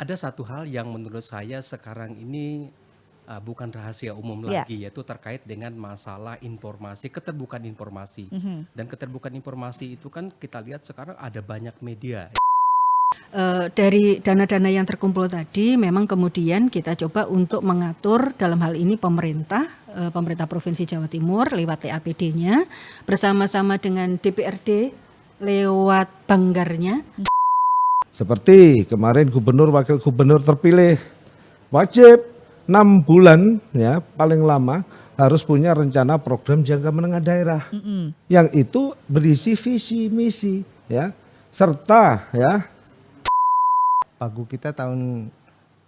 ada satu hal yang menurut saya sekarang ini bukan rahasia umum Ya. lagi, yaitu terkait dengan masalah informasi, keterbukaan informasi. Mhm. Dan keterbukaan informasi itu kan kita lihat sekarang ada banyak media. Dari dana-dana yang terkumpul tadi memang kemudian kita coba untuk mengatur dalam hal ini pemerintah Provinsi Jawa Timur lewat TAPD-nya bersama-sama dengan DPRD lewat banggarnya. Seperti kemarin gubernur wakil gubernur terpilih wajib 6 bulan ya paling lama harus punya rencana program jangka menengah daerah yang itu berisi visi misi ya serta ya Pagu kita tahun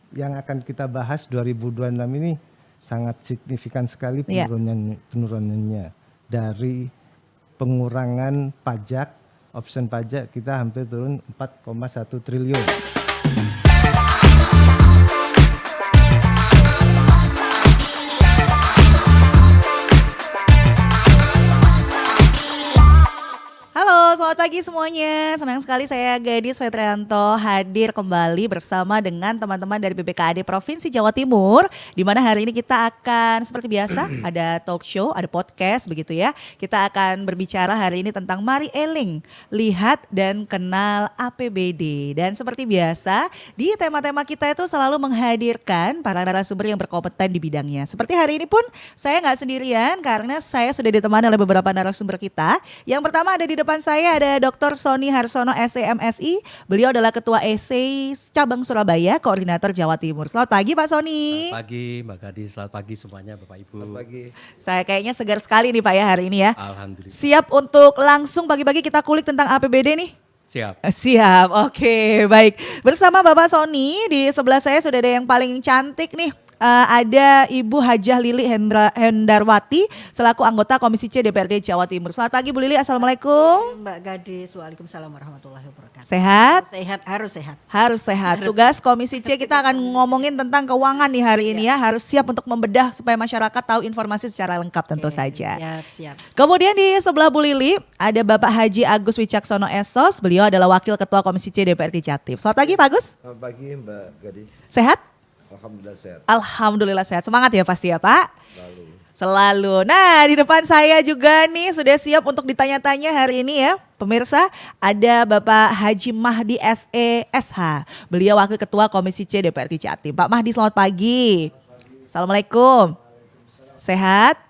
yang akan kita bahas 2026 ini sangat signifikan sekali Iya. penurunannya. Dari pengurangan pajak, option pajak kita hampir turun 4,1 triliun. Halo, selamat pagi semuanya. Senang sekali saya Gadis Fetrianto hadir kembali bersama dengan teman-teman dari BPKAD Provinsi Jawa Timur. Di mana hari ini kita akan seperti biasa ada talk show, ada podcast begitu ya. Kita akan berbicara hari ini tentang Mari Eling, lihat dan kenal APBD. Dan seperti biasa di tema-tema kita itu selalu menghadirkan para narasumber yang berkompeten di bidangnya. Seperti hari ini pun saya nggak sendirian karena saya sudah ditemani oleh beberapa narasumber kita. Yang pertama ada di depan saya ada Dr. Sony Harsono SEMSI. Beliau adalah Ketua ESEI Cabang Surabaya, Koordinator Jawa Timur. Selamat pagi Pak Sony. Selamat pagi Mbak Gadis, selamat pagi semuanya Bapak Ibu. Saya kayaknya segar sekali nih Pak ya hari ini ya. Alhamdulillah. Siap untuk langsung pagi-pagi kita kulik tentang APBD nih? Siap. Siap, oke baik. Bersama Bapak Sony, di sebelah saya sudah ada yang paling cantik nih. Ada Ibu Hajah Lili Hendarwati selaku anggota Komisi C DPRD Jawa Timur. Selamat pagi Bu Lili, Assalamualaikum. Mbak Gadis, Waalaikumsalam warahmatullahi wabarakatuh. Sehat? Sehat, harus sehat. Harus sehat. Tugas Komisi C kita akan ngomongin tentang keuangan nih hari ini ya. Harus siap untuk membedah supaya masyarakat tahu informasi secara lengkap tentu saja. Siap. Kemudian di sebelah Bu Lili ada Bapak Haji Agus Wicaksono Esos. Beliau adalah Wakil Ketua Komisi C DPRD Jatim. Selamat pagi Pak Agus. Selamat pagi Mbak Gadis, Sehat? alhamdulillah sehat. Alhamdulillah sehat. Semangat ya pasti ya Pak. Lalu Selalu. Nah di depan saya juga nih sudah siap untuk ditanya-tanya hari ini ya. Pemirsa ada Bapak Haji Mahdi SESH. Beliau Wakil Ketua Komisi C DPRD Jatim. Pak Mahdi selamat pagi. Assalamualaikum. Sehat?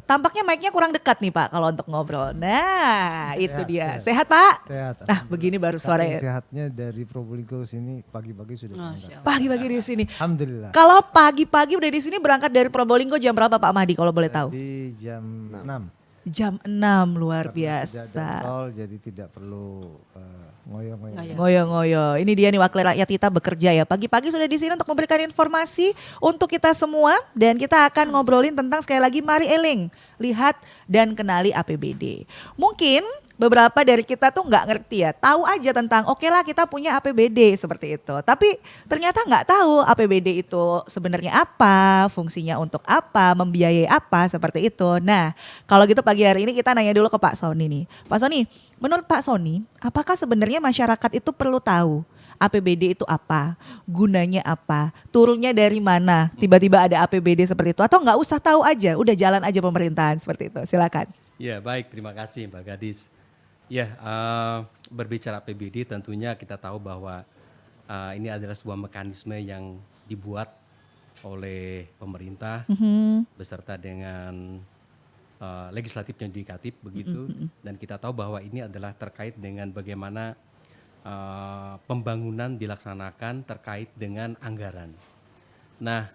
Tampaknya mic-nya kurang dekat nih Pak kalau untuk ngobrol. Nah itu dia. Sehat Pak? Sehat. Nah begini baru Saking sore. sehatnya dari Probolinggo sini pagi-pagi sudah berangkat. Pagi-pagi di sini. Alhamdulillah. Kalau pagi-pagi udah di sini berangkat dari Probolinggo jam berapa Pak Mahdi kalau boleh tahu? Di jam 6. Jam 6 luar Sudah ada biasa. tol jadi tidak perlu ngoyo-ngoyo. Ngoyo-ngoyo. Ini dia nih wakil rakyat kita bekerja ya. Pagi-pagi sudah di sini untuk memberikan informasi untuk kita semua dan kita akan ngobrolin tentang sekali lagi Mari Eling, lihat dan kenali APBD. Mungkin beberapa dari kita tuh nggak ngerti ya, tahu aja tentang oke lah kita punya APBD seperti itu. Tapi ternyata nggak tahu APBD itu sebenarnya apa, fungsinya untuk apa, membiayai apa seperti itu. Nah kalau gitu pagi hari ini kita nanya dulu ke Pak Sony nih. Pak Sony, menurut Pak Sony, apakah sebenarnya masyarakat itu perlu tahu APBD itu apa, gunanya apa, turunnya dari mana, tiba-tiba ada APBD seperti itu, atau nggak usah tahu aja, udah jalan aja pemerintahan seperti itu, silakan. Ya baik, terima kasih Mbak Gadis. Ya berbicara APBD tentunya kita tahu bahwa ini adalah sebuah mekanisme yang dibuat oleh pemerintah beserta dengan legislatif dan yudikatif begitu. Dan kita tahu bahwa ini adalah terkait dengan bagaimana pembangunan dilaksanakan terkait dengan anggaran. Nah,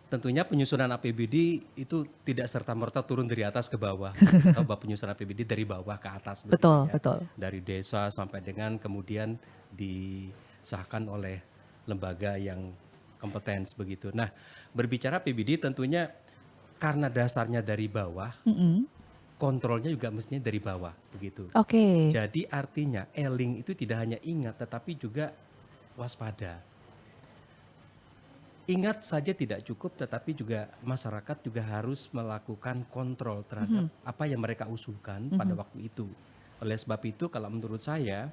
tentunya penyusunan APBD itu tidak serta-merta turun dari atas ke bawah. Kita tahu bahwa penyusunan APBD dari bawah ke atas. begitu Betul, ya. betul. Dari desa sampai dengan kemudian disahkan oleh lembaga yang kompeten begitu. Nah, berbicara APBD tentunya karena dasarnya dari bawah, kontrolnya juga mestinya dari bawah begitu. Oke. Jadi artinya eling itu tidak hanya ingat tetapi juga waspada. Ingat saja tidak cukup tetapi juga masyarakat juga harus melakukan kontrol terhadap apa yang mereka usulkan pada waktu itu. Oleh sebab itu kalau menurut saya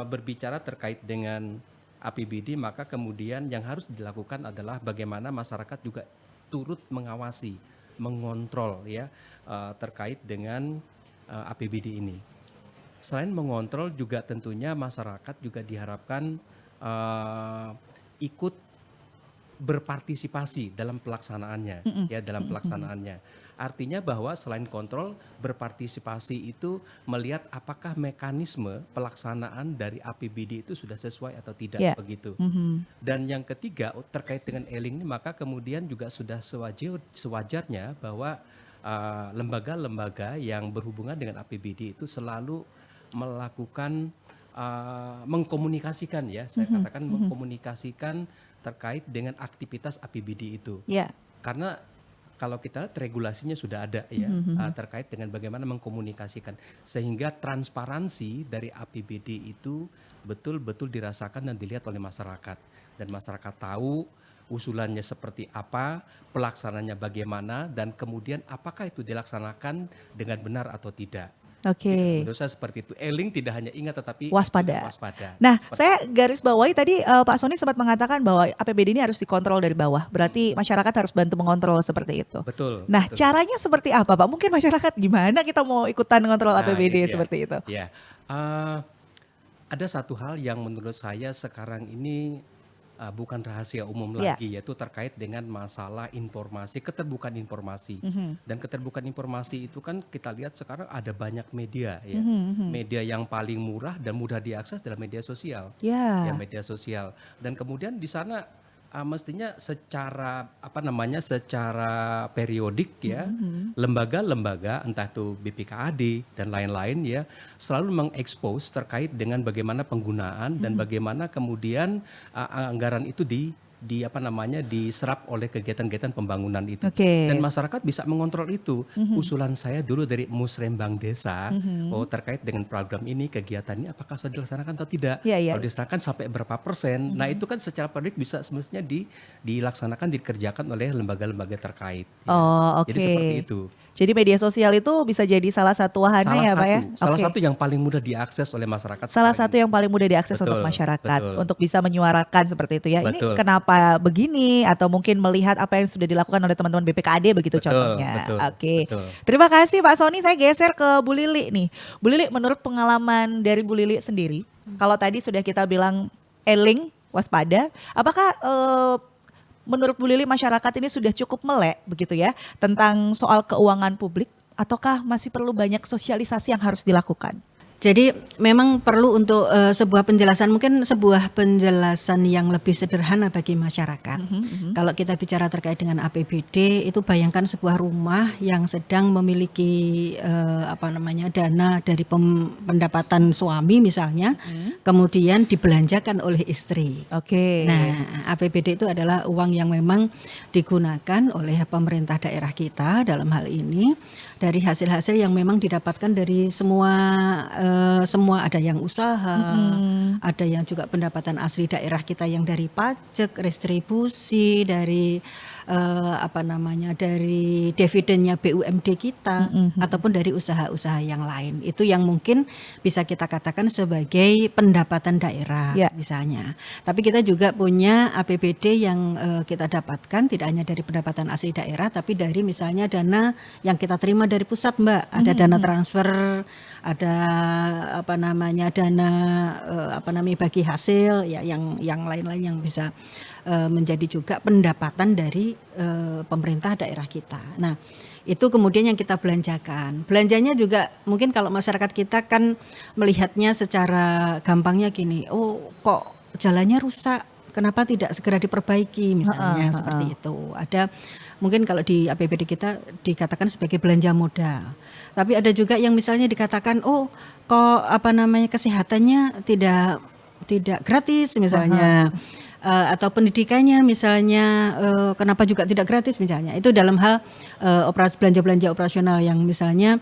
berbicara terkait dengan APBD, maka kemudian yang harus dilakukan adalah bagaimana masyarakat juga turut mengawasi, mengontrol ya terkait dengan APBD ini. Selain mengontrol juga tentunya masyarakat juga diharapkan ikut berpartisipasi dalam pelaksanaannya, ya dalam pelaksanaannya. Artinya bahwa selain kontrol, berpartisipasi itu melihat apakah mekanisme pelaksanaan dari APBD itu sudah sesuai atau tidak, begitu. Dan yang ketiga terkait dengan e-link ini, maka kemudian juga sudah sewajarnya bahwa lembaga-lembaga yang berhubungan dengan APBD itu selalu melakukan mengkomunikasikan, ya saya katakan mengkomunikasikan terkait dengan aktivitas APBD itu. Karena kalau kita lihat regulasinya sudah ada ya terkait dengan bagaimana mengkomunikasikan sehingga transparansi dari APBD itu betul-betul dirasakan dan dilihat oleh masyarakat, dan masyarakat tahu usulannya seperti apa, pelaksananya bagaimana, dan kemudian apakah itu dilaksanakan dengan benar atau tidak. Oke. Menurut saya seperti itu. E-link tidak hanya ingat tetapi waspada. waspada. Nah, saya garis bawahi tadi Pak Sony sempat mengatakan bahwa APBD ini harus dikontrol dari bawah. Berarti masyarakat harus bantu mengontrol seperti itu. Betul. Nah, betul. caranya seperti apa, Pak? Mungkin masyarakat gimana kita mau ikutan mengontrol APBD seperti itu? Ya. Ada satu hal yang menurut saya sekarang ini bukan rahasia umum lagi, yaitu terkait dengan masalah informasi, keterbukaan informasi. Dan keterbukaan informasi itu kan kita lihat sekarang ada banyak media, ya. Media yang paling murah dan mudah diakses adalah media sosial. Ya, media sosial. Dan kemudian di sana mestinya secara secara periodik ya, lembaga-lembaga entah itu BPKAD dan lain-lain ya selalu mengekspos terkait dengan bagaimana penggunaan dan bagaimana kemudian anggaran itu diserap oleh kegiatan-kegiatan pembangunan itu. Dan masyarakat bisa mengontrol itu. Usulan saya dulu dari Musrembang Desa, terkait dengan program ini, kegiatan ini apakah sudah dilaksanakan atau tidak. Kalau dilaksanakan sampai berapa persen. Nah itu kan secara periode bisa semestinya dilaksanakan, dikerjakan oleh lembaga-lembaga terkait. Jadi seperti itu. Jadi media sosial itu bisa jadi salah satu wahannya ya Pak ya? Salah satu yang paling mudah diakses oleh masyarakat. Salah satu yang paling mudah diakses untuk masyarakat. Untuk bisa menyuarakan seperti itu ya. Ini kenapa begini, atau mungkin melihat apa yang sudah dilakukan oleh teman-teman BPKAD begitu contohnya. Terima kasih Pak Sony. Saya geser ke Bu Lili nih. Bu Lili, menurut pengalaman dari Bu Lili sendiri, kalau tadi sudah kita bilang e-link, waspada, apakah menurut Bu Lili masyarakat ini sudah cukup melek begitu ya tentang soal keuangan publik, ataukah masih perlu banyak sosialisasi yang harus dilakukan? Jadi memang perlu untuk sebuah penjelasan, mungkin sebuah penjelasan yang lebih sederhana bagi masyarakat. Kalau kita bicara terkait dengan APBD, itu bayangkan sebuah rumah yang sedang memiliki dana dari pendapatan suami misalnya, kemudian dibelanjakan oleh istri. Nah, APBD itu adalah uang yang memang digunakan oleh pemerintah daerah kita dalam hal ini dari hasil-hasil yang memang didapatkan dari semua ada yang usaha, ada yang juga pendapatan asli daerah kita yang dari pajak, restribusi, dari dari dividennya BUMD kita, ataupun dari usaha-usaha yang lain. Itu yang mungkin bisa kita katakan sebagai pendapatan daerah misalnya. Tapi kita juga punya APBD yang kita dapatkan tidak hanya dari pendapatan asli daerah, tapi dari misalnya dana yang kita terima dari pusat, Mbak. Ada dana transfer, ada dana bagi hasil ya, yang lain-lain yang bisa menjadi juga pendapatan dari pemerintah daerah kita. Nah, itu kemudian yang kita belanjakan. Belanjanya juga mungkin kalau masyarakat kita kan melihatnya secara gampangnya gini, oh kok jalannya rusak, kenapa tidak segera diperbaiki misalnya seperti itu. Ada mungkin kalau di APBD kita dikatakan sebagai belanja modal. Tapi ada juga yang misalnya dikatakan, oh kok kesehatannya tidak gratis misalnya. atau pendidikannya misalnya kenapa juga tidak gratis misalnya. Itu dalam hal belanja-belanja operasional yang misalnya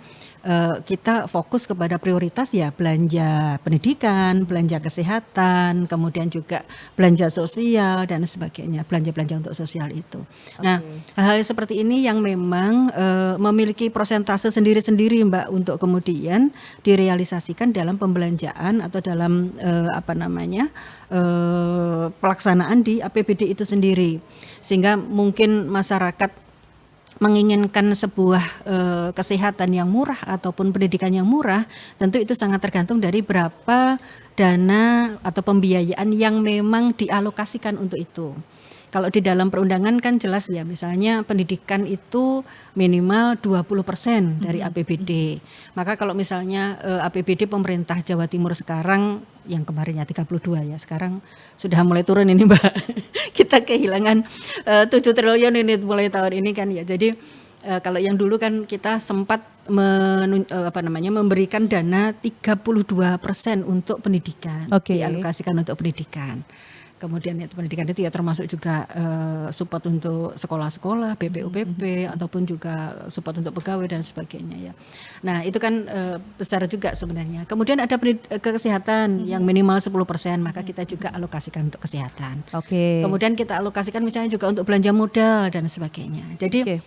kita fokus kepada prioritas ya belanja pendidikan, belanja kesehatan, kemudian juga belanja sosial dan sebagainya, belanja-belanja untuk sosial itu. Nah, hal-hal seperti ini yang memang memiliki persentase sendiri-sendiri Mbak untuk kemudian direalisasikan dalam pembelanjaan atau dalam pelaksanaan di APBD itu sendiri. Sehingga mungkin masyarakat menginginkan sebuah kesehatan yang murah ataupun pendidikan yang murah, tentu itu sangat tergantung dari berapa dana atau pembiayaan yang memang dialokasikan untuk itu. Kalau di dalam perundangan kan jelas ya, misalnya pendidikan itu minimal 20% dari APBD. Maka kalau misalnya APBD pemerintah Jawa Timur sekarang yang kemarinnya 32 ya, sekarang sudah mulai turun ini Mbak. Kita kehilangan 7 triliun ini mulai tahun ini kan ya. Jadi kalau yang dulu kan kita sempat memberikan dana 32% untuk pendidikan, dialokasikan untuk pendidikan. Kemudian pendidikan itu ya termasuk juga support untuk sekolah-sekolah, BPUPP ataupun juga support untuk pegawai dan sebagainya ya. Nah itu kan besar juga sebenarnya. Kemudian ada kesehatan yang minimal 10%, maka kita juga alokasikan untuk kesehatan. Kemudian kita alokasikan misalnya juga untuk belanja modal dan sebagainya. Jadi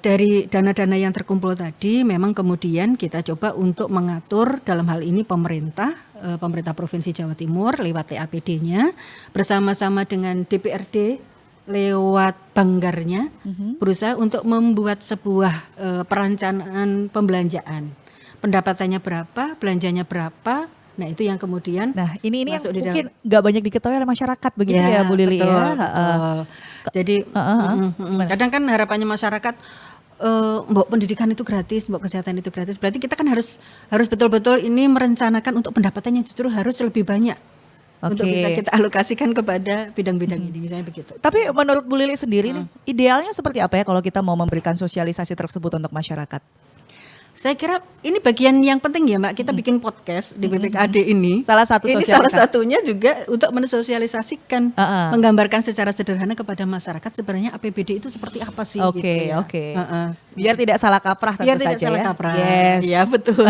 dari dana-dana yang terkumpul tadi memang kemudian kita coba untuk mengatur dalam hal ini pemerintah Provinsi Jawa Timur lewat TAPD-nya bersama-sama dengan DPRD lewat banggarnya berusaha untuk membuat sebuah perencanaan pembelanjaan. Pendapatannya berapa, belanjanya berapa. Nah itu yang kemudian ini yang mungkin nggak banyak diketahui oleh masyarakat begitu ya Bu Lili betul, ya. Betul. Jadi kadang kan harapannya masyarakat mbok pendidikan itu gratis, mbok kesehatan itu gratis. Berarti kita kan harus betul-betul ini merencanakan untuk pendapatannya justru harus lebih banyak. Untuk bisa kita alokasikan kepada bidang-bidang ini misalnya begitu. Tapi menurut Bu Lili sendiri nih, idealnya seperti apa ya kalau kita mau memberikan sosialisasi tersebut untuk masyarakat? Saya kira ini bagian yang penting ya Mbak, kita bikin podcast di BPKAD ini. Salah satu ini salah satunya juga untuk mensosialisasikan, menggambarkan secara sederhana kepada masyarakat sebenarnya APBD itu seperti apa sih gitu ya. Biar tidak salah kaprah tentu Biar saja tidak salah ya. kaprah. Yes. Ya betul.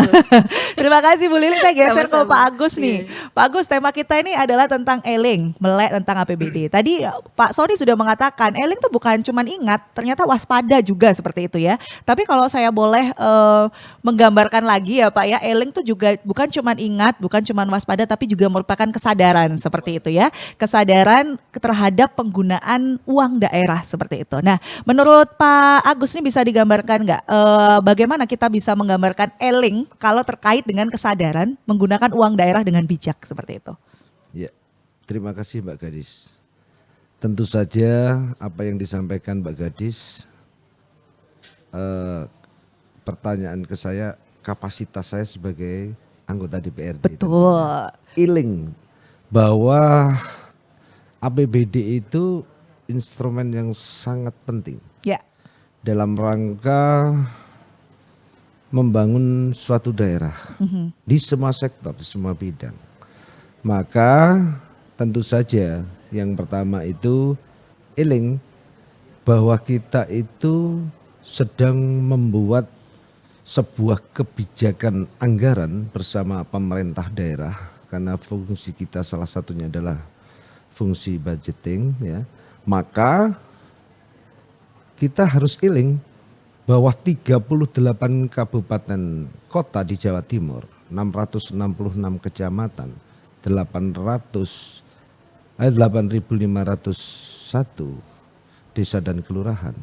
Terima kasih Bu Lili, saya geser ke Sama-sama. Pak Agus nih. Pak Agus, tema kita ini adalah tentang eling, melek tentang APBD. Tadi Pak Sony sudah mengatakan eling tuh bukan cuma ingat, ternyata waspada juga seperti itu ya. Tapi kalau saya boleh menggambarkan lagi ya Pak ya, eling tuh juga bukan cuma ingat, bukan cuma waspada, tapi juga merupakan kesadaran seperti itu ya. Kesadaran terhadap penggunaan uang daerah seperti itu. Nah, menurut Pak Agus ini bisa digambarkan nggak bagaimana kita bisa menggambarkan eling kalau terkait dengan kesadaran menggunakan uang daerah dengan bijak seperti itu? Ya, terima kasih Mbak Gadis. Tentu saja apa yang disampaikan Mbak Gadis, pertanyaan ke saya, kapasitas saya sebagai anggota DPRD. Betul. Iling bahwa APBD itu instrumen yang sangat penting. Ya. Dalam rangka membangun suatu daerah di semua sektor, di semua bidang. Maka tentu saja yang pertama itu eling bahwa kita itu sedang membuat sebuah kebijakan anggaran bersama pemerintah daerah, karena fungsi kita salah satunya adalah fungsi budgeting ya. Maka kita harus eling bahwa 38 kabupaten kota di Jawa Timur, 666 kecamatan, 8.501 desa dan kelurahan.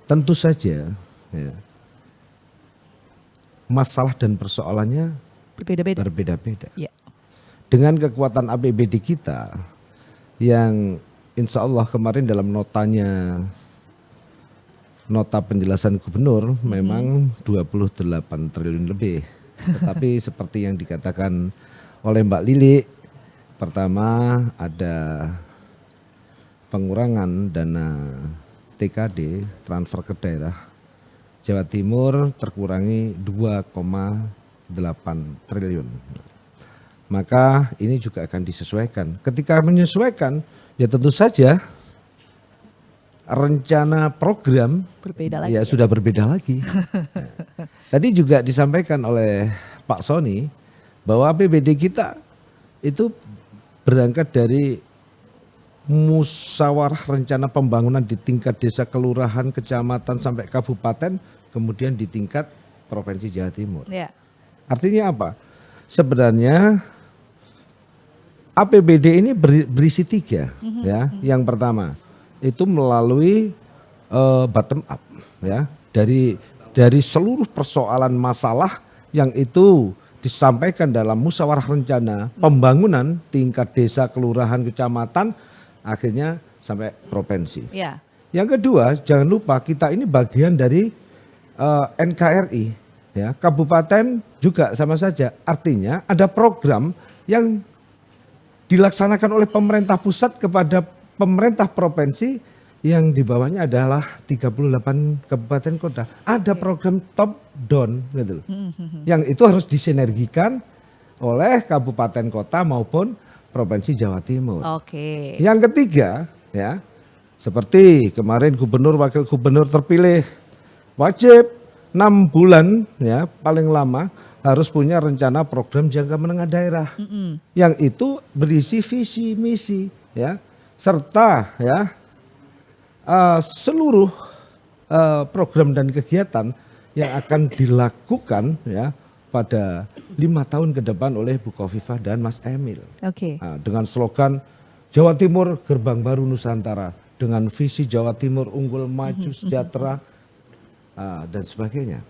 Tentu saja ya, masalah dan persoalannya berbeda-beda. Ya. Dengan kekuatan APBD kita yang insya Allah kemarin dalam notanya, nota penjelasan gubernur memang 28 triliun lebih. Tetapi seperti yang dikatakan oleh Mbak Lili, pertama ada pengurangan dana TKD, transfer ke daerah. Jawa Timur terkurangi 2,8 triliun. Maka ini juga akan disesuaikan. Ketika menyesuaikan Ya tentu saja rencana program Berbeda lagi ya sudah berbeda lagi. Nah, tadi juga disampaikan oleh Pak Sony bahwa APBD kita itu berangkat dari musyawarah rencana pembangunan di tingkat desa, kelurahan, kecamatan sampai kabupaten, kemudian di tingkat Provinsi Jawa Timur. Ya. Artinya apa? Sebenarnya APBD ini berisi tiga, ya. Yang pertama itu melalui bottom up, ya, dari seluruh persoalan masalah yang itu disampaikan dalam musyawarah rencana pembangunan tingkat desa, kelurahan, kecamatan, akhirnya sampai provinsi. Ya. Yang kedua, jangan lupa kita ini bagian dari NKRI, ya, kabupaten juga sama saja. Artinya ada program yang dilaksanakan oleh pemerintah pusat kepada pemerintah provinsi yang di bawahnya adalah 38 kabupaten kota. Ada program top down gitu loh. Yang itu harus disinergikan oleh kabupaten kota maupun Provinsi Jawa Timur. Oke. Yang ketiga, ya, seperti kemarin gubernur wakil gubernur terpilih wajib 6 bulan, ya, paling lama harus punya rencana program jangka menengah daerah. Yang itu berisi visi misi, ya, serta ya seluruh program dan kegiatan yang akan dilakukan, ya, pada 5 tahun ke depan oleh Bu Khofifah dan Mas Emil. Oke. Nah, dengan slogan Jawa Timur Gerbang Baru Nusantara, dengan visi Jawa Timur unggul, maju, sejahtera, dan sebagainya.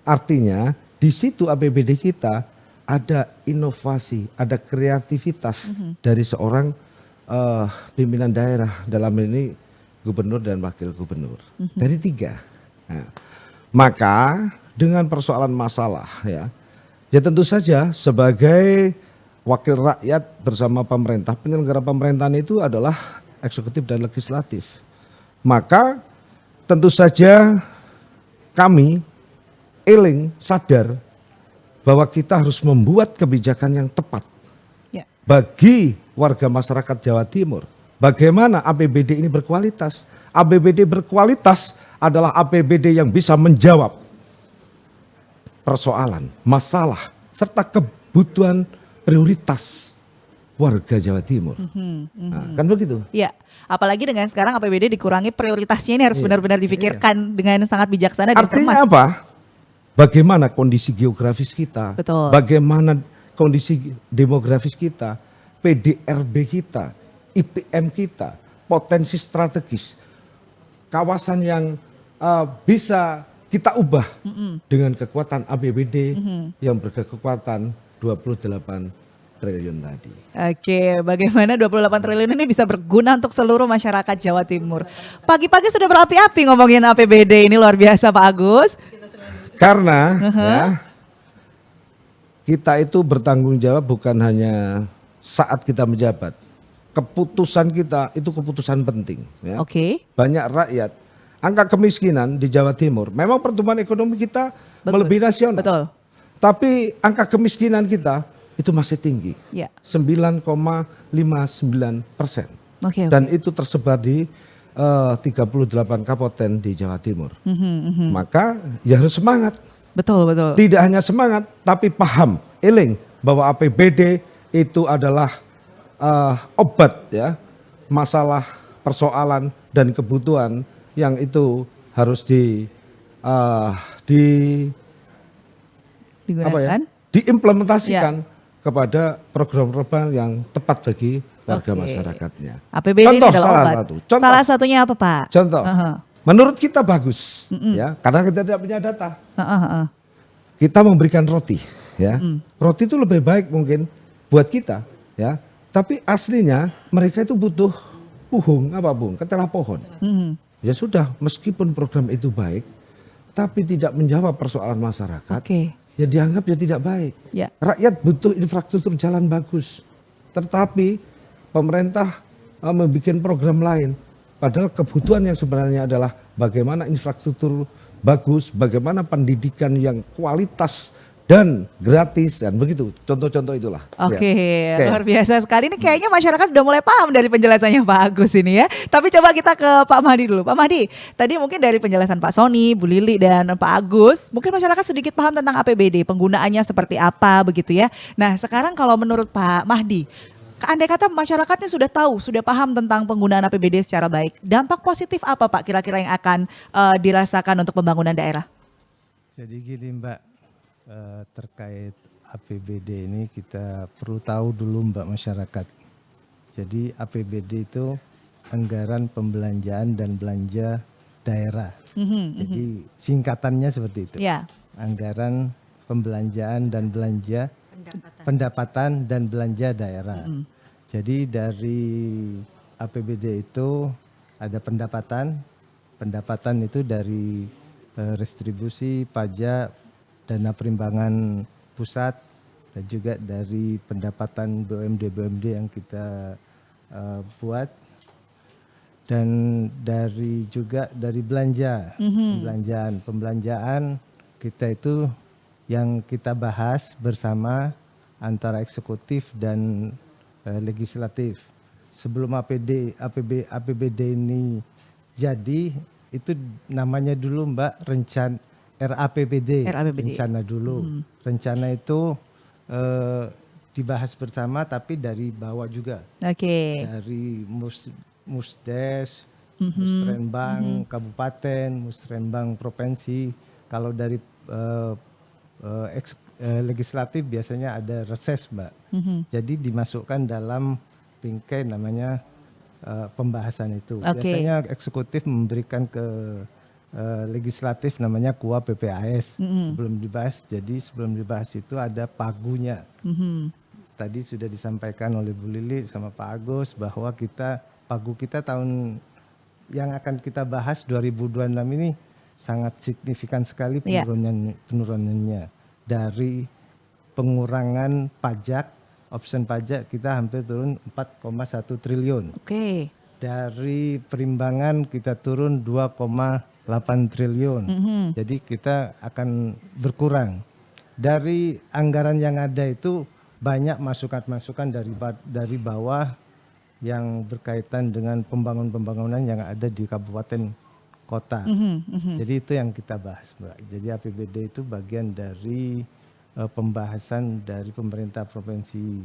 Artinya di situ APBD kita ada inovasi, ada kreativitas dari seorang pimpinan daerah, dalam ini gubernur dan wakil gubernur. Dari 3. Nah, maka dengan persoalan masalah, ya tentu saja sebagai wakil rakyat bersama pemerintah, penyelenggara pemerintahan itu adalah eksekutif dan legislatif. Maka tentu saja kami eling sadar bahwa kita harus membuat kebijakan yang tepat Ya. bagi warga masyarakat Jawa Timur. Bagaimana APBD ini berkualitas? APBD berkualitas adalah APBD yang bisa menjawab persoalan, masalah, serta kebutuhan prioritas warga Jawa Timur. Nah, kan begitu? Ya, apalagi dengan sekarang APBD dikurangi, prioritasnya ini harus benar-benar dipikirkan dengan sangat bijaksana dan Artinya cermas. apa? Bagaimana kondisi geografis kita, Betul. bagaimana kondisi demografis kita, PDRB kita, IPM kita, potensi strategis, kawasan yang bisa kita ubah dengan kekuatan APBD yang berkekuatan 28 triliun tadi. Oke, bagaimana 28 triliun ini bisa berguna untuk seluruh masyarakat Jawa Timur. Pagi-pagi sudah berapi-api ngomongin APBD, ini luar biasa Pak Agus. Karena ya, kita itu bertanggung jawab bukan hanya saat kita menjabat. Keputusan kita itu keputusan penting. Ya. Oke. Banyak rakyat, angka kemiskinan di Jawa Timur, memang pertumbuhan ekonomi kita Bagus. melebihi nasional. Betul. Tapi angka kemiskinan kita itu masih tinggi, Ya. 9,59%. Oke. Dan itu tersebar di 38 kabupaten di Jawa Timur. Maka ya harus semangat. Betul, betul. Tidak hanya semangat, tapi paham, eling bahwa APBD itu adalah obat, ya, masalah, persoalan dan kebutuhan yang itu harus Digunakan. diimplementasikan kepada program-program yang tepat bagi warga Oke. masyarakatnya. APBD Contoh, ini adalah salah obat. satu. Contoh. Salah satunya apa Pak? Contoh, Aha. menurut kita bagus, ya, karena kita tidak punya data. Aha. Kita memberikan roti, ya. Roti itu lebih baik mungkin buat kita, ya. Tapi aslinya mereka itu butuh puhung, apa Bung? Ketela pohon. Ya sudah, meskipun program itu baik, tapi tidak menjawab persoalan masyarakat, Oke. ya dianggap ya tidak baik. Ya. Rakyat butuh infrastruktur jalan bagus, tetapi pemerintah membuat program lain. Padahal kebutuhan yang sebenarnya adalah bagaimana infrastruktur bagus, bagaimana pendidikan yang kualitas dan gratis dan begitu. Contoh-contoh itulah. Oke, Ya. luar biasa sekali. Ini kayaknya masyarakat udah mulai paham dari penjelasannya Pak Agus ini ya. Tapi coba kita ke Pak Mahdi dulu. Pak Mahdi, tadi mungkin dari penjelasan Pak Sony, Bu Lili, dan Pak Agus, mungkin masyarakat sedikit paham tentang APBD, penggunaannya seperti apa begitu ya. Nah sekarang kalau menurut Pak Mahdi, andai kata masyarakatnya sudah tahu, sudah paham tentang penggunaan APBD secara baik, dampak positif apa Pak kira-kira yang akan dirasakan untuk pembangunan daerah? Jadi gini Mbak, terkait APBD ini kita perlu tahu dulu Mbak masyarakat. Jadi APBD itu anggaran pembelanjaan dan belanja daerah. Jadi singkatannya seperti itu. Ya. Anggaran pembelanjaan dan belanja pendapatan dan belanja daerah. Jadi dari APBD itu ada pendapatan itu dari restribusi, pajak, dana perimbangan pusat, dan juga dari pendapatan BUMD yang kita buat, dan juga dari pembelanjaan kita itu yang kita bahas bersama antara eksekutif dan legislatif. Sebelum APBD ini jadi, itu namanya dulu Mbak RAPBD. Rencana dulu. Rencana itu dibahas bersama tapi dari bawah juga. Oke. Dari Musdes, Musrenbang Kabupaten, Musrenbang Provinsi. Kalau dari legislatif biasanya ada reses Mbak. Jadi dimasukkan dalam bingkai namanya pembahasan itu. Oke. Biasanya eksekutif memberikan ke legislatif namanya KUA PPAS sebelum dibahas. Jadi sebelum dibahas itu ada pagunya. Tadi sudah disampaikan oleh Bu Lili sama Pak Agus bahwa pagu kita tahun yang akan kita bahas 2026 ini sangat signifikan sekali penurunannya. Dari pengurangan pajak, option pajak kita hampir turun 4,1 triliun. Oke. Dari perimbangan kita turun 2,8 triliun. Jadi kita akan berkurang. Dari anggaran yang ada itu banyak masukan-masukan dari bawah yang berkaitan dengan pembangunan yang ada di kabupaten kota. Jadi itu yang kita bahas, Mbak. Jadi APBD itu bagian dari pembahasan dari pemerintah provinsi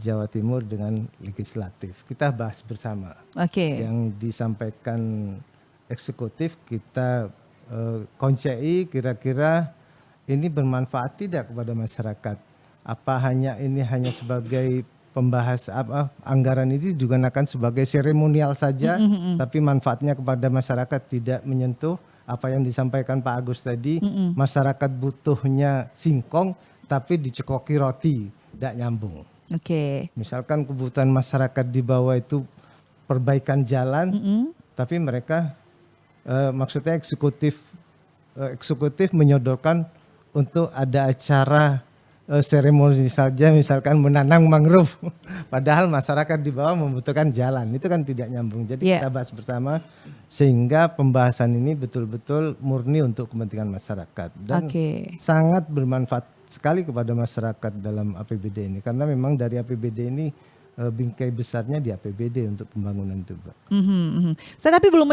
Jawa Timur dengan legislatif. Kita bahas bersama. Oke. Yang disampaikan eksekutif kita koncei kira-kira ini bermanfaat tidak kepada masyarakat. Apa ini hanya sebagai anggaran ini digunakan sebagai seremonial saja, tapi manfaatnya kepada masyarakat tidak menyentuh apa yang disampaikan Pak Agus tadi. Masyarakat butuhnya singkong, tapi dicekoki roti, tidak nyambung. Oke. Misalkan kebutuhan masyarakat di bawah itu perbaikan jalan, tapi mereka maksudnya eksekutif menyodorkan untuk ada acara seremoni saja, misalkan menanam mangrove, padahal masyarakat di bawah membutuhkan jalan, itu kan tidak nyambung. Jadi kita bahas bersama sehingga pembahasan ini betul-betul murni untuk kepentingan masyarakat dan sangat bermanfaat sekali kepada masyarakat dalam APBD ini, karena memang dari APBD ini bingkai besarnya di APBD untuk pembangunan itu, Pak. Saya tapi belum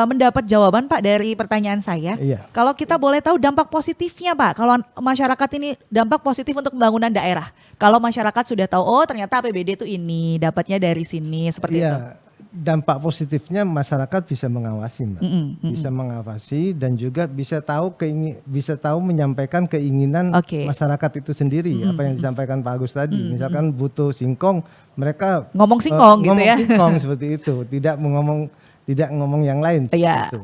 mendapat jawaban Pak dari pertanyaan saya. Iya. Kalau kita boleh tahu dampak positifnya Pak, kalau masyarakat ini dampak positif untuk pembangunan daerah. Kalau masyarakat sudah tahu, oh ternyata APBD itu ini, dapatnya dari sini, seperti itu. Dampak positifnya masyarakat bisa mengawasi, Mbak. Bisa mengawasi dan juga bisa tahu menyampaikan keinginan masyarakat itu sendiri. Apa yang disampaikan Pak Agus tadi. Misalkan butuh singkong, mereka ngomong singkong gitu ya. Ngomong singkong seperti itu, tidak ngomong yang lain seperti itu.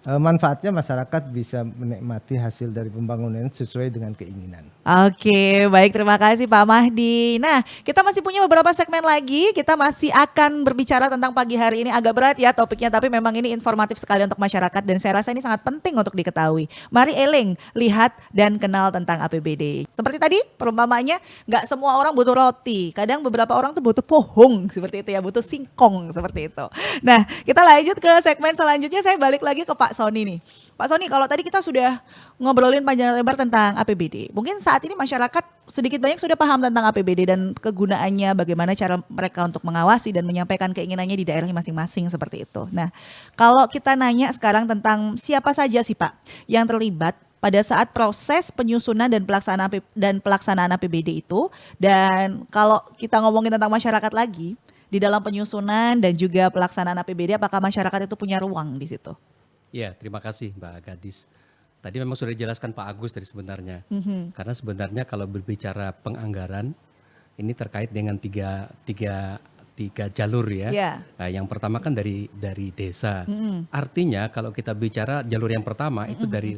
Manfaatnya masyarakat bisa menikmati hasil dari pembangunan sesuai dengan keinginan. Oke, baik, terima kasih Pak Mahdi. Nah, kita masih punya beberapa segmen lagi. Kita masih akan berbicara tentang pagi hari ini, agak berat ya topiknya, tapi memang ini informatif sekali untuk masyarakat dan saya rasa ini sangat penting untuk diketahui. Mari eling, lihat dan kenal tentang APBD. Seperti tadi perumpamaannya, nggak semua orang butuh roti. Kadang beberapa orang tuh butuh pohong seperti itu ya, butuh singkong seperti itu. Nah, kita lanjut ke segmen selanjutnya. Saya balik lagi ke Pak Pak Sony nih. Pak Sony, kalau tadi kita sudah ngobrolin panjang lebar tentang APBD, mungkin saat ini masyarakat sedikit banyak sudah paham tentang APBD dan kegunaannya, bagaimana cara mereka untuk mengawasi dan menyampaikan keinginannya di daerahnya masing-masing seperti itu. Nah, kalau kita nanya sekarang tentang siapa saja sih Pak yang terlibat pada saat proses penyusunan dan pelaksanaan APBD itu, dan kalau kita ngomongin tentang masyarakat lagi di dalam penyusunan dan juga pelaksanaan APBD, apakah masyarakat itu punya ruang di situ? Ya, terima kasih Mbak Gadis. Tadi memang sudah dijelaskan Pak Agus tadi sebenarnya. Karena sebenarnya kalau berbicara penganggaran, ini terkait dengan tiga jalur ya. Yeah. Nah, yang pertama kan dari desa. Artinya kalau kita bicara jalur yang pertama itu dari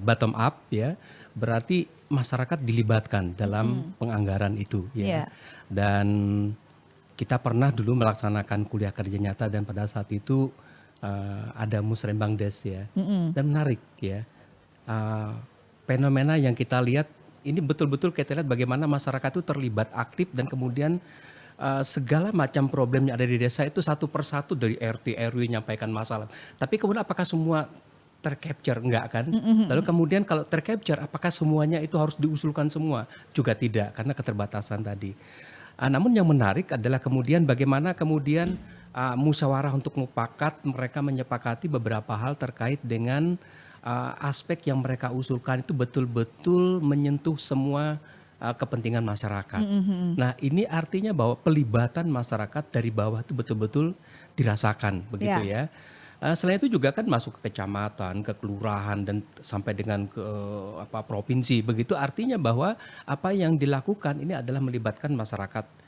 bottom up ya, berarti masyarakat dilibatkan dalam penganggaran itu ya. Yeah. Dan kita pernah dulu melaksanakan kuliah kerja nyata dan pada saat itu ada musrembang des ya, dan menarik ya, fenomena yang kita lihat ini betul-betul kita lihat bagaimana masyarakat itu terlibat aktif dan kemudian segala macam problem yang ada di desa itu satu persatu dari RT RW menyampaikan masalah. Tapi kemudian apakah semua tercapture? Enggak kan? Lalu kemudian kalau tercapture apakah semuanya itu harus diusulkan semua? Juga tidak karena keterbatasan tadi. Namun yang menarik adalah kemudian bagaimana kemudian musyawarah untuk mufakat, mereka menyepakati beberapa hal terkait dengan aspek yang mereka usulkan itu betul-betul menyentuh semua kepentingan masyarakat. Nah, ini artinya bahwa pelibatan masyarakat dari bawah itu betul-betul dirasakan, begitu ya. Selain itu juga kan masuk ke kecamatan, ke kelurahan dan sampai dengan ke provinsi. Begitu artinya bahwa apa yang dilakukan ini adalah melibatkan masyarakat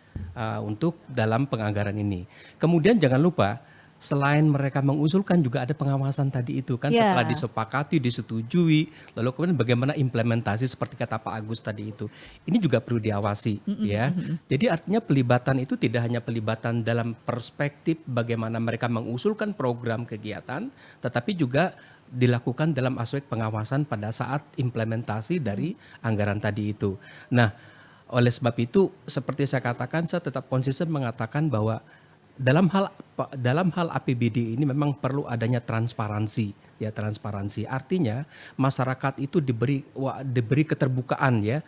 untuk dalam penganggaran ini. Kemudian jangan lupa selain mereka mengusulkan juga ada pengawasan tadi itu kan setelah disepakati, disetujui, lalu kemudian bagaimana implementasi seperti kata Pak Agus tadi itu. Ini juga perlu diawasi ya. Jadi artinya pelibatan itu tidak hanya pelibatan dalam perspektif bagaimana mereka mengusulkan program kegiatan, tetapi juga dilakukan dalam aspek pengawasan pada saat implementasi dari anggaran tadi itu. Nah, oleh sebab itu seperti saya katakan, saya tetap konsisten mengatakan bahwa dalam hal APBD ini memang perlu adanya transparansi ya, transparansi. Artinya masyarakat itu diberi keterbukaan ya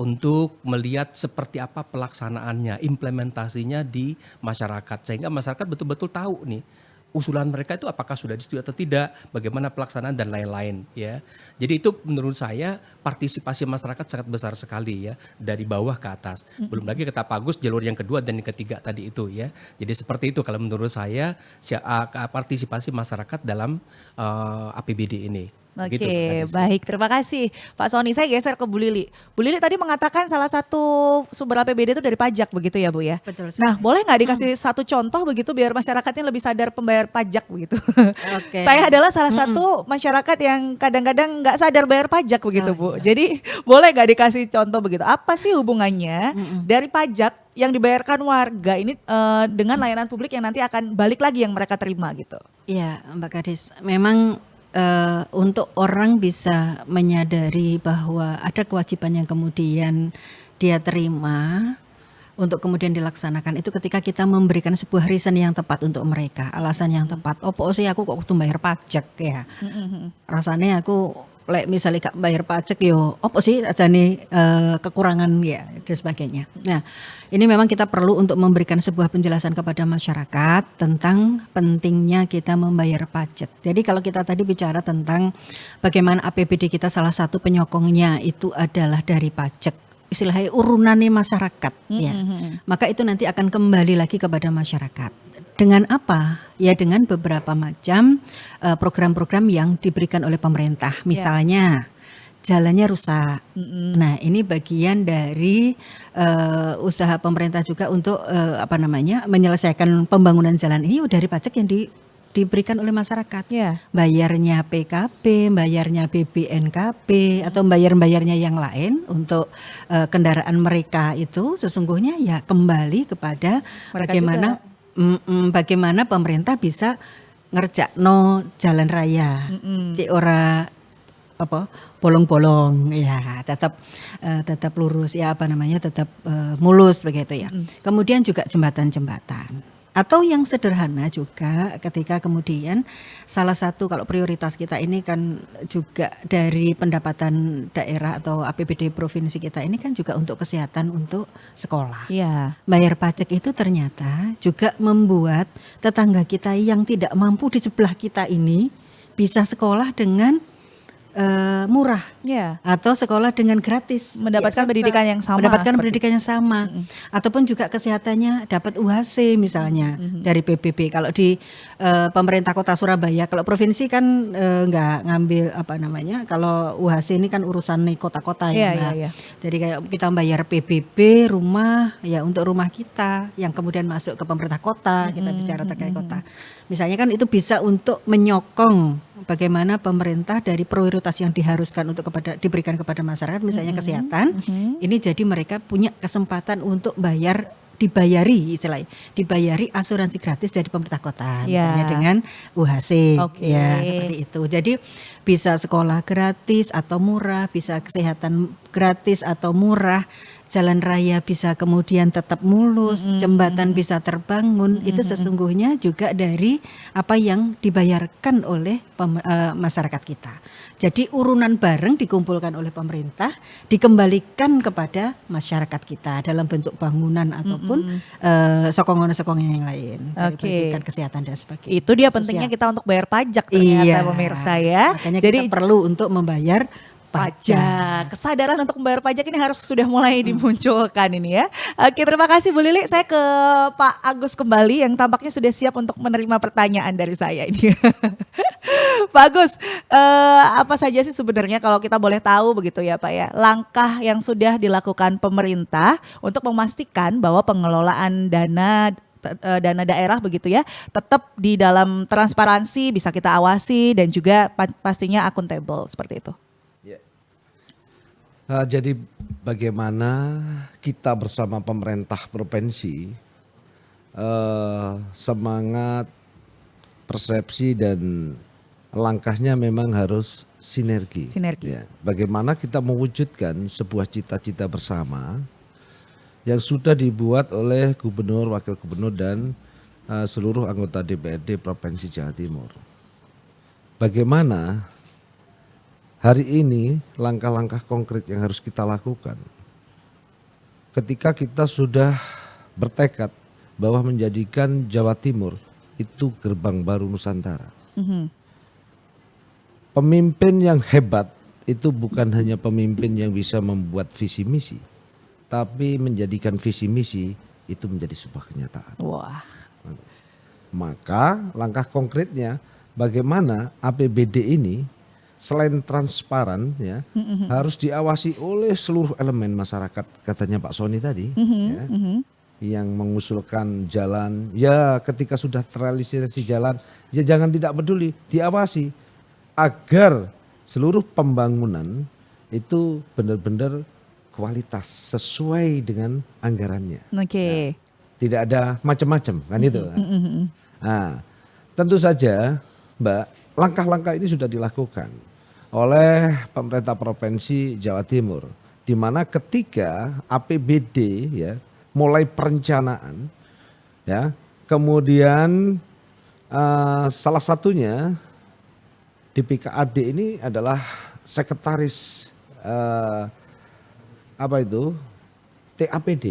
untuk melihat seperti apa pelaksanaannya, implementasinya di masyarakat sehingga masyarakat betul-betul tahu nih usulan mereka itu apakah sudah disetujui atau tidak, bagaimana pelaksanaan dan lain-lain ya. Jadi itu menurut saya partisipasi masyarakat sangat besar sekali ya, dari bawah ke atas. Belum lagi kata Pak Agus jalur yang kedua dan yang ketiga tadi itu ya. Jadi seperti itu kalau menurut saya partisipasi masyarakat dalam APBD ini. Oke, Gitu, baik. Terima kasih Pak Sony. Saya geser ke Bu Lili. Bu Lili tadi mengatakan salah satu sumber APBD itu dari pajak begitu ya Bu ya? Betul. Nah, boleh nggak dikasih satu contoh begitu biar masyarakatnya lebih sadar pembayar pajak begitu? Oke. Saya adalah salah satu masyarakat yang kadang-kadang nggak sadar bayar pajak begitu Bu. Jadi boleh nggak dikasih contoh begitu? Apa sih hubungannya dari pajak yang dibayarkan warga ini dengan layanan publik yang nanti akan balik lagi yang mereka terima gitu? Iya Mbak Gadis, memang untuk orang bisa menyadari bahwa ada kewajiban yang kemudian dia terima untuk kemudian dilaksanakan itu ketika kita memberikan sebuah reason yang tepat untuk mereka, alasan yang tepat. Opo sih aku kok kudu bayar pajak ya. Rasanya aku misalnya gak bayar pajak yo opo sih ajane kekurangan ya dan sebagainya. Nah, ini memang kita perlu untuk memberikan sebuah penjelasan kepada masyarakat tentang pentingnya kita membayar pajak. Jadi kalau kita tadi bicara tentang bagaimana APBD kita salah satu penyokongnya itu adalah dari pajak, istilahnya urunannya masyarakat ya. Maka itu nanti akan kembali lagi kepada masyarakat. Dengan apa? Ya dengan beberapa macam program-program yang diberikan oleh pemerintah. Misalnya jalannya rusak. Nah, ini bagian dari usaha pemerintah juga untuk menyelesaikan pembangunan jalan ini dari pajak yang diberikan oleh masyarakat. Bayarnya PKB, bayarnya BPNKB atau bayarnya yang lain untuk kendaraan mereka itu sesungguhnya ya kembali kepada mereka bagaimana pemerintah bisa ngerjakno jalan raya, cek ora bolong-bolong ya, tetap lurus ya tetap mulus begitu ya. Kemudian juga jembatan-jembatan. Atau yang sederhana juga ketika kemudian salah satu kalau prioritas kita ini kan juga dari pendapatan daerah atau APBD provinsi kita ini kan juga untuk kesehatan untuk sekolah. Iya. Bayar pajak itu ternyata juga membuat tetangga kita yang tidak mampu di sebelah kita ini bisa sekolah dengan murah Iya. atau sekolah dengan gratis, Mendapatkan serta pendidikan yang sama, mendapatkan seperti pendidikan yang sama, ataupun juga kesehatannya dapat UHC misalnya dari PBB. Kalau di pemerintah kota Surabaya, kalau provinsi kan nggak ngambil apa namanya, kalau UHC ini kan urusan nih kota-kota Iya, ya Mbak. iya. Jadi kayak kita bayar PBB rumah ya untuk rumah kita yang kemudian masuk ke pemerintah kota, kita bicara terkait kota. Misalnya kan itu bisa untuk menyokong bagaimana pemerintah dari prioritas yang diharuskan untuk diberikan kepada masyarakat, misalnya kesehatan, ini jadi mereka punya kesempatan untuk dibayari asuransi gratis dari pemerintah kota, misalnya Ya. dengan UHC, Oke. ya seperti itu. Jadi bisa sekolah gratis atau murah, bisa kesehatan gratis atau murah. Jalan raya bisa kemudian tetap mulus, jembatan bisa terbangun, itu sesungguhnya juga dari apa yang dibayarkan oleh masyarakat kita. Jadi urunan bareng dikumpulkan oleh pemerintah, dikembalikan kepada masyarakat kita dalam bentuk bangunan ataupun sokongan-sokongan yang lain, dari Oke. pendidikan, kesehatan dan sebagainya. Itu dia Sosial. pentingnya kita untuk bayar pajak ternyata Iya. pemirsa ya. Makanya Jadi kita perlu untuk membayar pajak. Kesadaran untuk membayar pajak ini harus sudah mulai dimunculkan ini ya. Oke, terima kasih Bu Lili. Saya ke Pak Agus kembali yang tampaknya sudah siap untuk menerima pertanyaan dari saya ini. Pak Agus, apa saja sih sebenarnya kalau kita boleh tahu begitu ya Pak ya, langkah yang sudah dilakukan pemerintah untuk memastikan bahwa pengelolaan dana daerah begitu ya tetap di dalam transparansi, bisa kita awasi dan juga pastinya akuntabel seperti itu. Jadi bagaimana kita bersama pemerintah provinsi semangat, persepsi dan langkahnya memang harus sinergi. Sinergi. Ya. Bagaimana kita mewujudkan sebuah cita-cita bersama yang sudah dibuat oleh gubernur, wakil gubernur dan seluruh anggota DPRD Provinsi Jawa Timur. Bagaimana hari ini langkah-langkah konkret yang harus kita lakukan ketika kita sudah bertekad bahwa menjadikan Jawa Timur itu gerbang baru Nusantara. Pemimpin yang hebat itu bukan hanya pemimpin yang bisa membuat visi misi, tapi menjadikan visi misi itu menjadi sebuah kenyataan. Wah. Maka langkah konkretnya bagaimana APBD ini selain transparan ya harus diawasi oleh seluruh elemen masyarakat, katanya Pak Sony tadi ya, yang mengusulkan jalan ya ketika sudah terrealisasi jalan ya jangan tidak peduli, diawasi agar seluruh pembangunan itu benar-benar kualitas sesuai dengan anggarannya. Oke. Tidak ada macam-macam kan itu. Nah, tentu saja Mbak, langkah-langkah ini sudah dilakukan oleh pemerintah provinsi Jawa Timur, di mana ketika APBD ya mulai perencanaan ya, kemudian salah satunya DPKAD ini adalah sekretaris TAPD,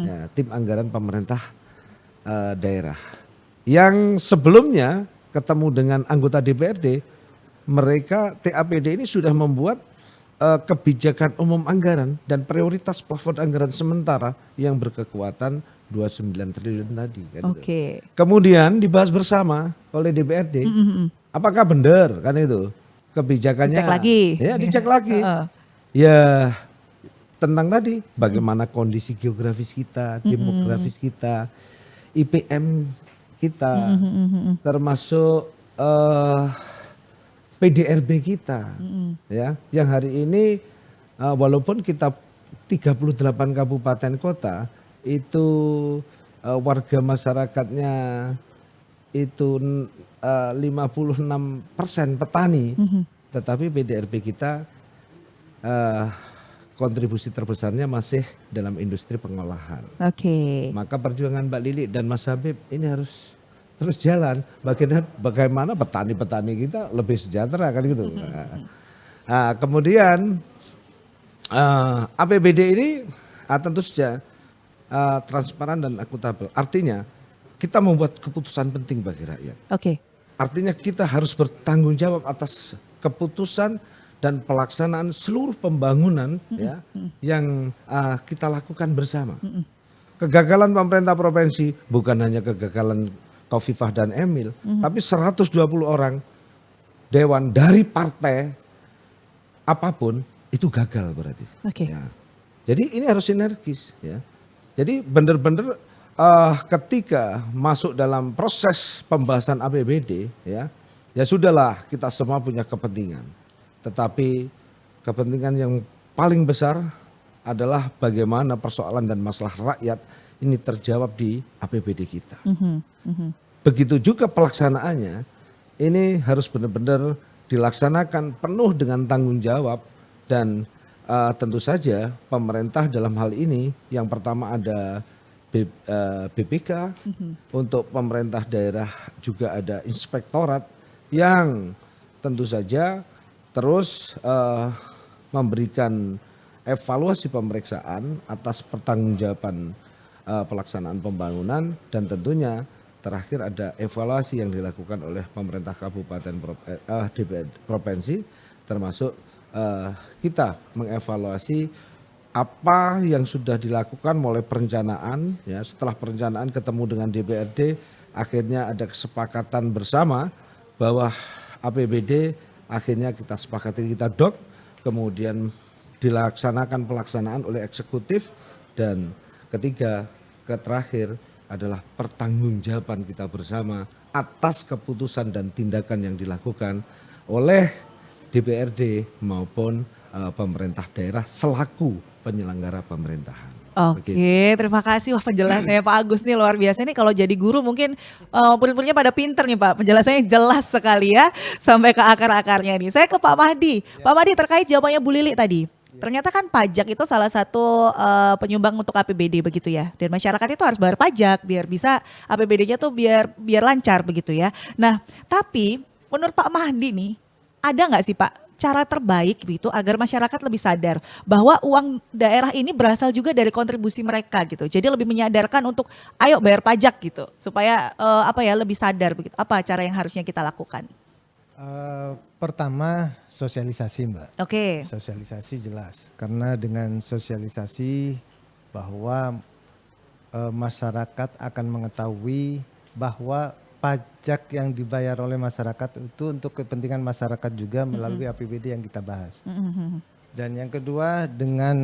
ya, tim anggaran pemerintah daerah, yang sebelumnya ketemu dengan anggota DPRD, mereka TAPD ini sudah membuat kebijakan umum anggaran dan prioritas plafon anggaran sementara yang berkekuatan 29 triliun tadi. Kan itu. Oke. Kemudian dibahas bersama oleh DPRD, apakah benar kan itu kebijakannya? Dicek lagi. Ya, dicek lagi. Ya, tentang tadi bagaimana kondisi geografis kita, demografis kita, IPM kita, termasuk PDRB kita, ya, yang hari ini walaupun kita 38 kabupaten kota itu warga masyarakatnya itu 56% petani, tetapi PDRB kita kontribusi terbesarnya masih dalam industri pengolahan. Oke. Maka perjuangan Mbak Lili dan Mas Habib ini harus terus jalan. Bagaimana petani-petani kita lebih sejahtera kan gitu. Nah, kemudian APBD ini tentu saja transparan dan akuntabel. Artinya kita membuat keputusan penting bagi rakyat. Oke. Artinya kita harus bertanggung jawab atas keputusan dan pelaksanaan seluruh pembangunan ya yang kita lakukan bersama. Kegagalan pemerintah provinsi bukan hanya kegagalan Khofifah dan Emil, tapi 120 orang dewan dari partai apapun itu gagal berarti. Oke. Ya. Jadi ini harus sinergis ya. Jadi benar-benar ketika masuk dalam proses pembahasan APBD ya sudahlah kita semua punya kepentingan. Tetapi kepentingan yang paling besar adalah bagaimana persoalan dan masalah rakyat ini terjawab di APBD kita. Begitu juga pelaksanaannya ini harus benar-benar dilaksanakan penuh dengan tanggung jawab dan tentu saja pemerintah dalam hal ini yang pertama ada BPK, untuk pemerintah daerah juga ada inspektorat yang tentu saja terus memberikan evaluasi pemeriksaan atas pertanggungjawaban pelaksanaan pembangunan dan tentunya terakhir ada evaluasi yang dilakukan oleh pemerintah kabupaten provinsi termasuk kita mengevaluasi apa yang sudah dilakukan mulai perencanaan ya setelah perencanaan ketemu dengan DPRD akhirnya ada kesepakatan bersama bahwa APBD akhirnya kita sepakati kita kemudian dilaksanakan pelaksanaan oleh eksekutif dan ketiga terakhir adalah pertanggungjawaban kita bersama atas keputusan dan tindakan yang dilakukan oleh DPRD maupun pemerintah daerah selaku penyelenggara pemerintahan. Oke, terima kasih. Wah, penjelasannya Pak Agus nih luar biasa nih. Kalau jadi guru mungkin murid-muridnya pada pinter nih Pak. Penjelasannya jelas sekali ya sampai ke akar-akarnya nih. Saya ke Pak Mahdi. Pak Mahdi terkait jawabannya Bu Lili tadi. Ternyata kan pajak itu salah satu penyumbang untuk APBD begitu ya. Dan masyarakat itu harus bayar pajak biar bisa APBD-nya tuh biar lancar begitu ya. Nah, tapi menurut Pak Mahdi nih, ada nggak sih Pak cara terbaik gitu agar masyarakat lebih sadar bahwa uang daerah ini berasal juga dari kontribusi mereka gitu. Jadi lebih menyadarkan untuk ayo bayar pajak gitu supaya lebih sadar begitu. Apa cara yang harusnya kita lakukan? Pertama sosialisasi Mbak. Oke. Sosialisasi jelas karena dengan sosialisasi bahwa masyarakat akan mengetahui bahwa pajak yang dibayar oleh masyarakat itu untuk kepentingan masyarakat juga melalui APBD yang kita bahas. Dan yang kedua dengan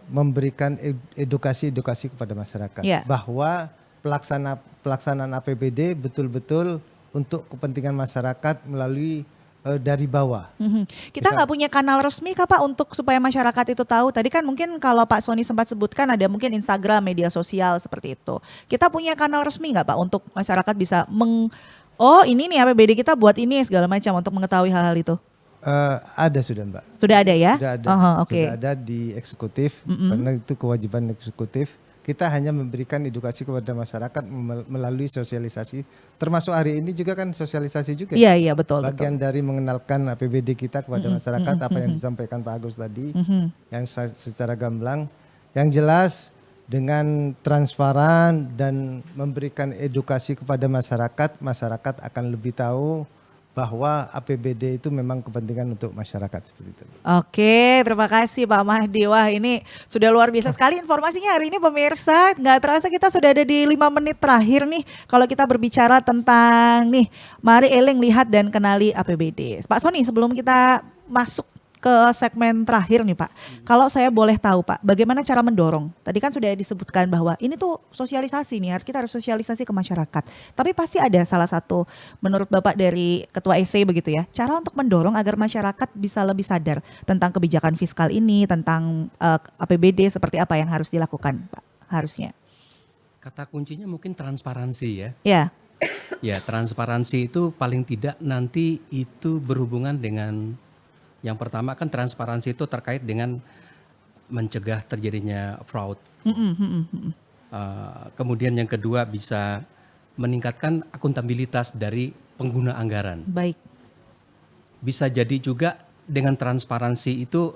memberikan edukasi kepada masyarakat bahwa pelaksanaan APBD betul-betul untuk kepentingan masyarakat melalui dari bawah. Kita nggak punya kanal resmi kah Pak untuk supaya masyarakat itu tahu? Tadi kan mungkin kalau Pak Sony sempat sebutkan ada mungkin Instagram, media sosial seperti itu. Kita punya kanal resmi nggak Pak untuk masyarakat bisa ini nih APBD kita buat ini segala macam untuk mengetahui hal-hal itu? Ada sudah Mbak. Sudah ada ya? Sudah ada. Sudah ada di eksekutif karena itu kewajiban eksekutif. Kita hanya memberikan edukasi kepada masyarakat melalui sosialisasi. Termasuk hari ini juga kan sosialisasi juga. Iya betul. Bagian dari mengenalkan APBD kita kepada masyarakat apa yang disampaikan Pak Agus tadi, yang secara gamblang, yang jelas dengan transparan dan memberikan edukasi kepada masyarakat, masyarakat akan lebih tahu bahwa APBD itu memang kepentingan untuk masyarakat seperti itu. Oke, terima kasih Pak Mahdi. Wah ini sudah luar biasa sekali informasinya hari ini pemirsa. Nggak terasa kita sudah ada di 5 menit terakhir nih. Kalau kita berbicara tentang nih, mari eling lihat dan kenali APBD. Pak Sony sebelum kita masuk ke segmen terakhir nih Pak. Kalau saya boleh tahu Pak, bagaimana cara mendorong? Tadi kan sudah disebutkan bahwa ini tuh sosialisasi nih, kita harus sosialisasi ke masyarakat. Tapi pasti ada salah satu menurut Bapak dari Ketua EC begitu ya, cara untuk mendorong agar masyarakat bisa lebih sadar tentang kebijakan fiskal ini, tentang APBD seperti apa yang harus dilakukan Pak harusnya. Kata kuncinya mungkin transparansi ya. Ya. Ya transparansi itu paling tidak nanti itu berhubungan dengan Yang pertama kan transparansi itu terkait dengan mencegah terjadinya fraud. Kemudian yang kedua bisa meningkatkan akuntabilitas dari pengguna anggaran. Baik. Bisa jadi juga dengan transparansi itu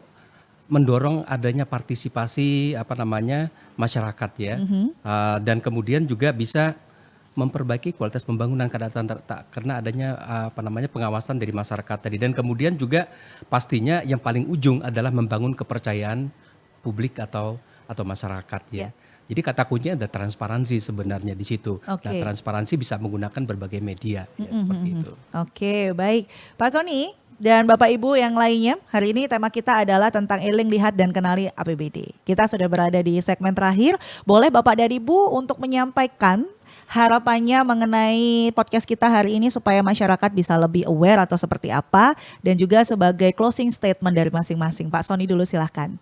mendorong adanya partisipasi masyarakat ya. Dan kemudian juga bisa memperbaiki kualitas pembangunan karena adanya pengawasan dari masyarakat tadi. Dan kemudian juga pastinya yang paling ujung adalah membangun kepercayaan publik atau masyarakat ya. Jadi kata kuncinya ada transparansi sebenarnya di situ. Nah, transparansi bisa menggunakan berbagai media ya, seperti itu. Oke, baik. Pak Sony dan Bapak Ibu yang lainnya, hari ini tema kita adalah tentang eling, lihat dan kenali APBD. Kita sudah berada di segmen terakhir. Boleh Bapak dan Ibu untuk menyampaikan harapannya mengenai podcast kita hari ini supaya masyarakat bisa lebih aware atau seperti apa, dan juga sebagai closing statement dari masing-masing. Pak Sony dulu silahkan.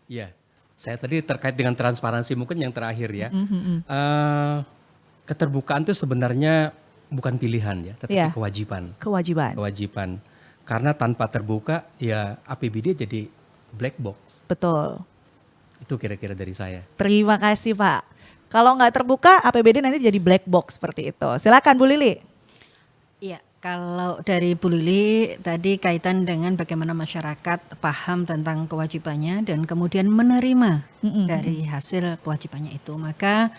Ya, saya tadi terkait dengan transparansi mungkin yang terakhir ya. Keterbukaan itu sebenarnya bukan pilihan ya, tetapi kewajiban. Karena tanpa terbuka ya APBD jadi black box. Betul. Itu kira-kira dari saya. Terima kasih Pak. Kalau nggak terbuka APBD nanti jadi black box seperti itu. Silakan Bu Lili. Iya, kalau dari Bu Lili tadi kaitan dengan bagaimana masyarakat paham tentang kewajibannya dan kemudian menerima dari hasil kewajibannya itu. Maka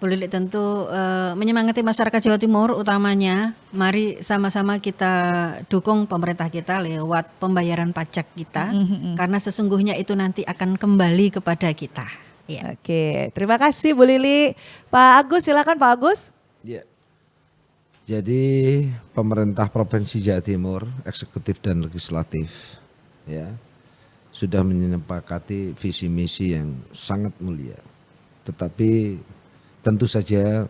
Bu Lili tentu menyemangati masyarakat Jawa Timur utamanya, mari sama-sama kita dukung pemerintah kita lewat pembayaran pajak kita, karena sesungguhnya itu nanti akan kembali kepada kita. Ya. Oke, terima kasih Bu Lili. Pak Agus, silakan Pak Agus. Ya. Jadi pemerintah Provinsi Jawa Timur, eksekutif dan legislatif, ya, sudah menyepakati visi misi yang sangat mulia. Tetapi tentu saja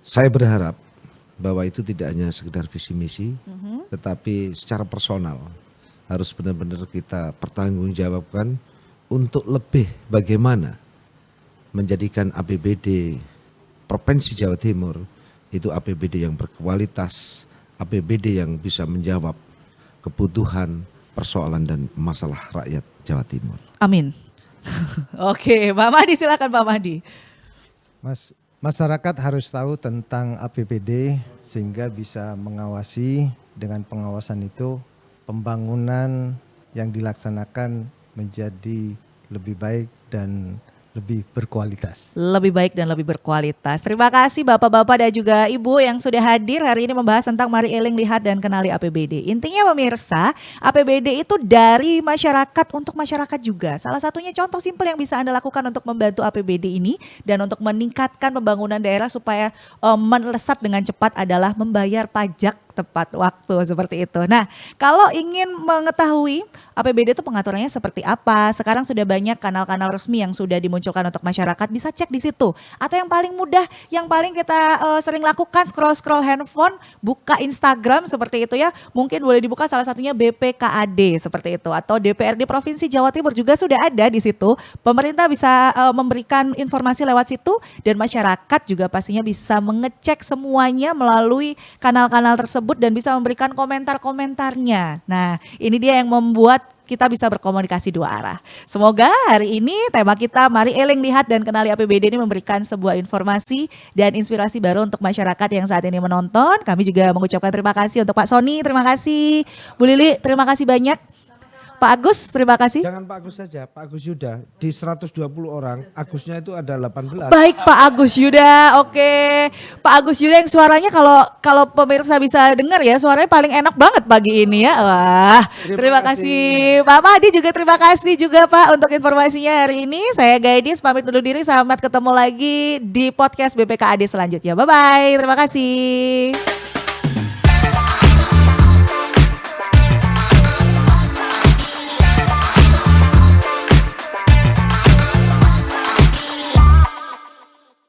saya berharap bahwa itu tidak hanya sekedar visi misi, tetapi secara personal harus benar-benar kita pertanggungjawabkan untuk lebih bagaimana menjadikan APBD Provinsi Jawa Timur itu APBD yang berkualitas, APBD yang bisa menjawab kebutuhan, persoalan dan masalah rakyat Jawa Timur. Amin. Oke, Pak Mahdi silakan Pak Mahdi. Masyarakat harus tahu tentang APBD sehingga bisa mengawasi, dengan pengawasan itu pembangunan yang dilaksanakan menjadi lebih baik dan lebih berkualitas. Lebih baik dan lebih berkualitas. Terima kasih Bapak-Bapak dan juga Ibu yang sudah hadir hari ini membahas tentang mari eling, lihat dan kenali APBD. Intinya pemirsa, APBD itu dari masyarakat untuk masyarakat juga. Salah satunya contoh simpel yang bisa Anda lakukan untuk membantu APBD ini dan untuk meningkatkan pembangunan daerah supaya melesat dengan cepat adalah membayar pajak tepat waktu seperti itu. Nah, kalau ingin mengetahui APBD itu pengaturannya seperti apa, sekarang sudah banyak kanal-kanal resmi yang sudah dimunculkan untuk masyarakat, bisa cek di situ. Atau yang paling mudah, yang paling kita sering lakukan scroll-scroll handphone, buka Instagram seperti itu ya. Mungkin boleh dibuka salah satunya BPKAD seperti itu, atau DPRD Provinsi Jawa Timur juga sudah ada di situ. Pemerintah bisa memberikan informasi lewat situ dan masyarakat juga pastinya bisa mengecek semuanya melalui kanal-kanal tersebut dan bisa memberikan komentar-komentarnya. Nah, ini dia yang membuat kita bisa berkomunikasi dua arah. Semoga hari ini tema kita mari eling, lihat dan kenali APBD ini memberikan sebuah informasi dan inspirasi baru untuk masyarakat yang saat ini menonton. Kami juga mengucapkan terima kasih untuk Pak Sony, terima kasih. Bu Lili, terima kasih banyak. Pak Agus, terima kasih. Jangan Pak Agus saja, Pak Agus Yuda. Di 120 orang, Agusnya itu ada 18. Baik Pak Agus Yuda, oke. Pak Agus Yuda yang suaranya kalau pemirsa bisa dengar ya, suaranya paling enak banget pagi ini ya. Wah, terima kasih. Pak Mahdi juga terima kasih juga Pak untuk informasinya hari ini. Saya Gaidis pamit undur diri, selamat ketemu lagi di podcast BPKAD selanjutnya. Bye-bye, terima kasih.